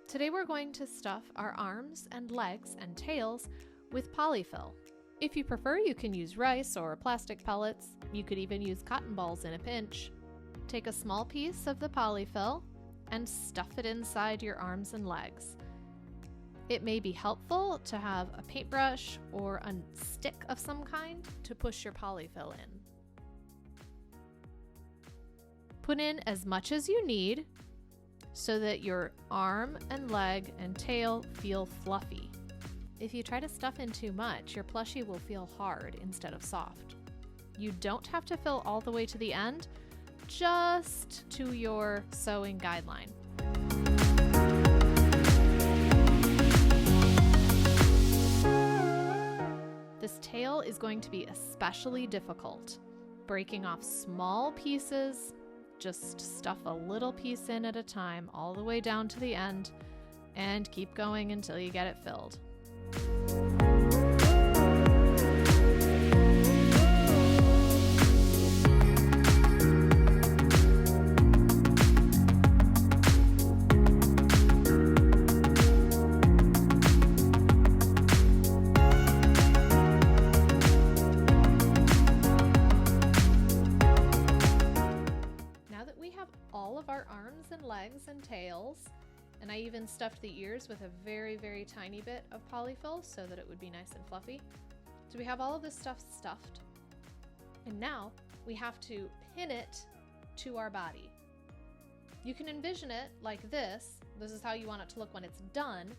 Today we're going to stuff our arms and legs and tails with polyfill. If you prefer, you can use rice or plastic pellets. You could even use cotton balls in a pinch. Take a small piece of the polyfill and stuff it inside your arms and legs. It may be helpful to have a paintbrush or a stick of some kind to push your polyfill in. Put in as much as you need so that your arm and leg and tail feel fluffy. If you try to stuff in too much, your plushie will feel hard instead of soft. You don't have to fill all the way to the end, just to your sewing guideline. This tail is going to be especially difficult. Breaking off small pieces, just stuff a little piece in at a time all the way down to the end and keep going until you get it filled. All of our arms and legs and tails, and I even stuffed the ears with a very, very tiny bit of polyfill so that it would be nice and fluffy. So we have all of this stuff stuffed, and now we have to pin it to our body. You can envision it like this. This is how you want it to look when it's done,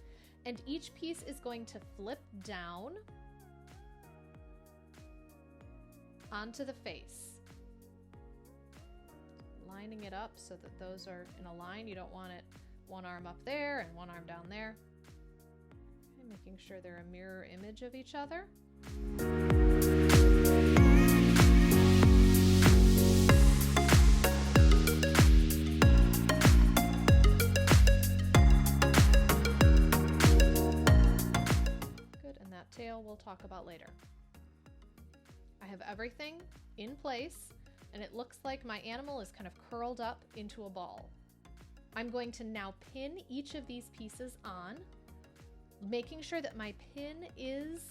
and each piece is going to flip down onto the face. Lining it up so that those are in a line. You don't want it one arm up there and one arm down there. And making sure they're a mirror image of each other. Good, and that tail we'll talk about later. I have everything in place, and it looks like my animal is kind of curled up into a ball. I'm going to now pin each of these pieces on, making sure that my pin is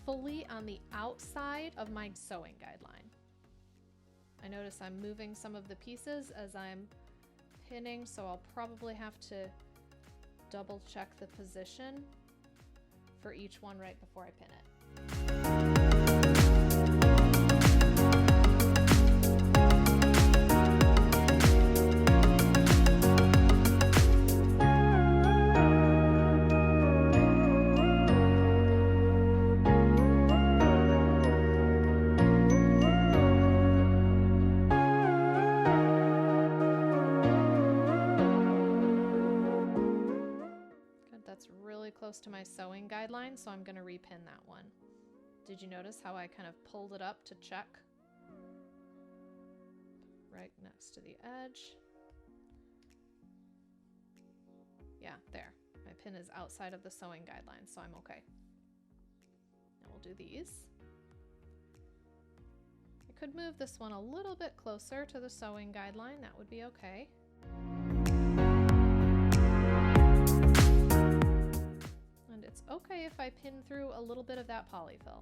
fully on the outside of my sewing guideline. I notice I'm moving some of the pieces as I'm pinning, so I'll probably have to double check the position for each one right before I pin it. Really close to my sewing guideline, so I'm going to repin that one. Did you notice how I kind of pulled it up to check? Right next to the edge. Yeah, there. My pin is outside of the sewing guideline, so I'm okay. Now we'll do these. I could move this one a little bit closer to the sewing guideline. That would be okay. It's okay if I pin through a little bit of that polyfill.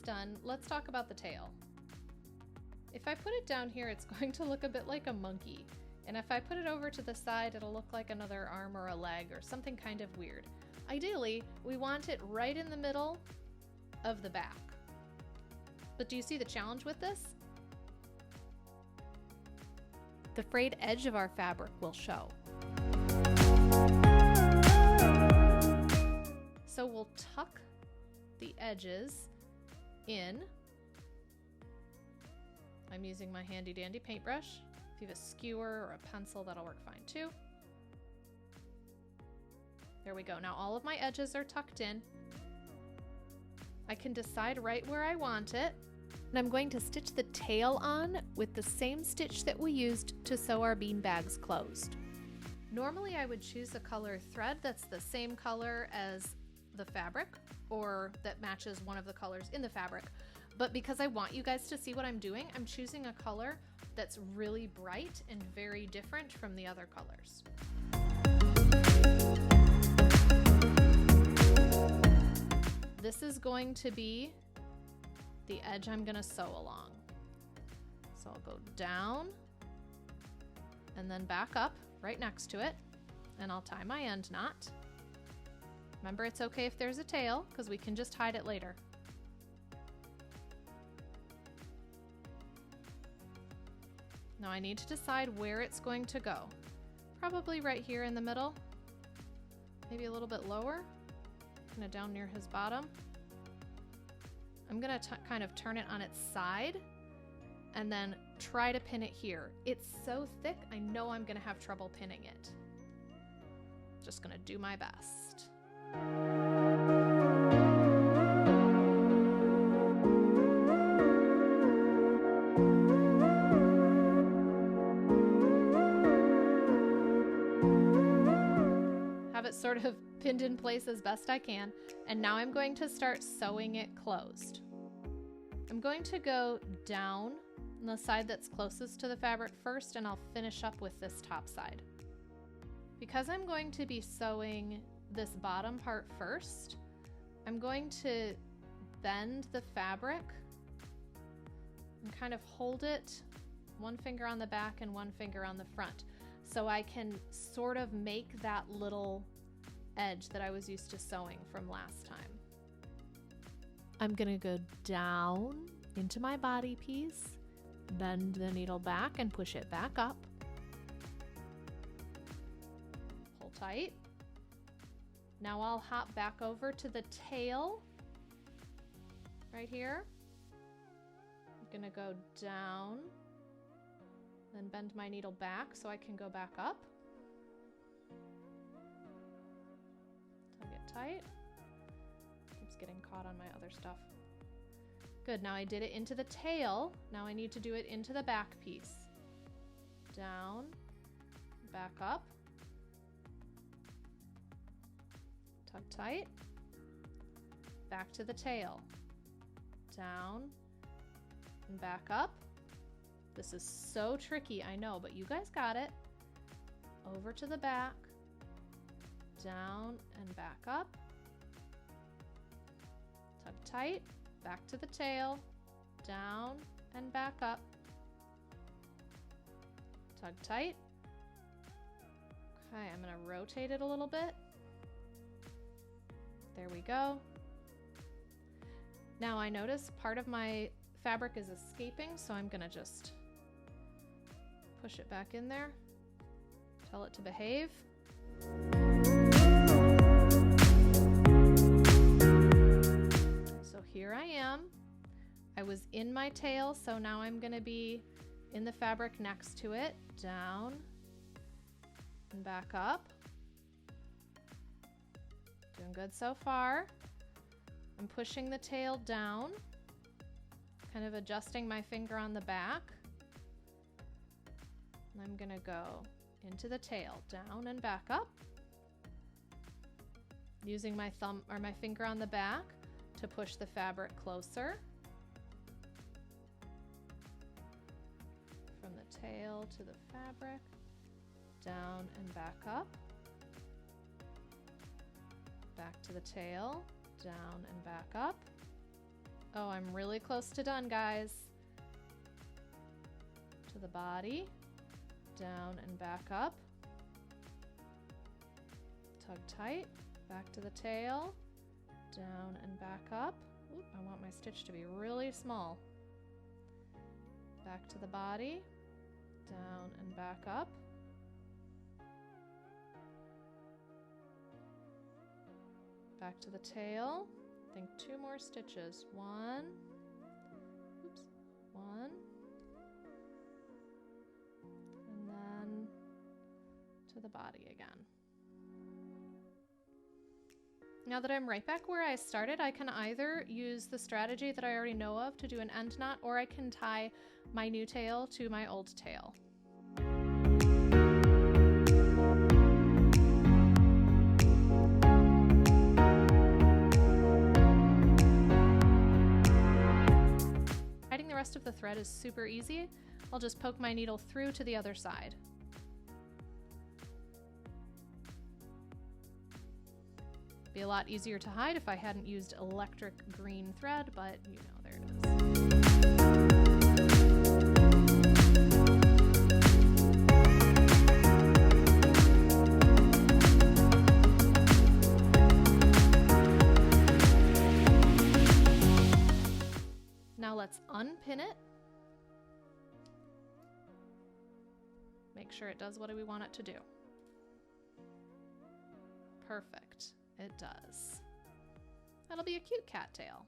Done, let's talk about the tail. If I put it down here, it's going to look a bit like a monkey. And if I put it over to the side, it'll look like another arm or a leg or something kind of weird. Ideally, we want it right in the middle of the back. But do you see the challenge with this? the frayed edge of our fabric will show. So we'll tuck the edges in. I'm using my handy dandy paintbrush. If you have a skewer or a pencil, that'll work fine too. There we go. Now all of my edges are tucked in. I can decide right where I want it. And I'm going to stitch the tail on with the same stitch that we used to sew our bean bags closed. Normally I would choose a color thread that's the same color as the fabric or that matches one of the colors in the fabric. But because I want you guys to see what I'm doing, I'm choosing a color that's really bright and very different from the other colors. This is going to be the edge I'm going to sew along. So I'll go down and then back up right next to it, and I'll tie my end knot. Remember, it's okay if there's a tail because we can just hide it later. Now I need to decide where it's going to go. Probably right here in the middle, maybe a little bit lower, kind of down near his bottom. I'm gonna kind of turn it on its side and then try to pin it here. It's so thick, I know I'm gonna have trouble pinning it. Just gonna do my best. Have it sort of pinned in place as best I can, and now I'm going to start sewing it closed. I'm going to go down on the side that's closest to the fabric first, and I'll finish up with this top side. Because I'm going to be sewing this bottom part first, I'm going to bend the fabric and kind of hold it, one finger on the back and one finger on the front, so I can sort of make that little edge that I was used to sewing from last time. I'm gonna go down into my body piece, bend the needle back and push it back up. Pull tight. Now I'll hop back over to the tail right here. I'm gonna go down, then bend my needle back so I can go back up. Tug it tight. Keeps getting caught on my other stuff. Good, now I did it into the tail. Now I need to do it into the back piece. Down, back up. Tug tight. Back to the tail. Down and back up. This is so tricky, I know, but you guys got it. Over to the back, down and back up. Tug tight, back to the tail, down and back up. Tug tight. Okay, I'm gonna rotate it a little bit. There we go. Now I notice part of my fabric is escaping, so I'm gonna just push it back in there, tell it to behave. So here I am. I was in my tail, so now I'm gonna be in the fabric next to it, down and back up. Doing good so far. I'm pushing the tail down, kind of adjusting my finger on the back. And I'm gonna go into the tail, down and back up, using my thumb or my finger on the back to push the fabric closer. From the tail to the fabric, down and back up, back to the tail, down and back up. Oh, I'm really close to done, guys. To the body, down and back up. Tug tight, back to the tail, down and back up. Oop, I want my stitch to be really small. Back to the body, Down and back up. Back to the tail. I think 2 more stitches. 1. Oops. 1. And then to the body again. Now that I'm right back where I started, I can either use the strategy that I already know of to do an end knot, or I can tie my new tail to my old tail. Hiding the rest of the thread is super easy. I'll just poke my needle through to the other side. Be a lot easier to hide if I hadn't used electric green thread, but you know, there it is. Now let's unpin it. Make sure it does what we want it to do. Perfect. It does. That'll be a cute cat tail.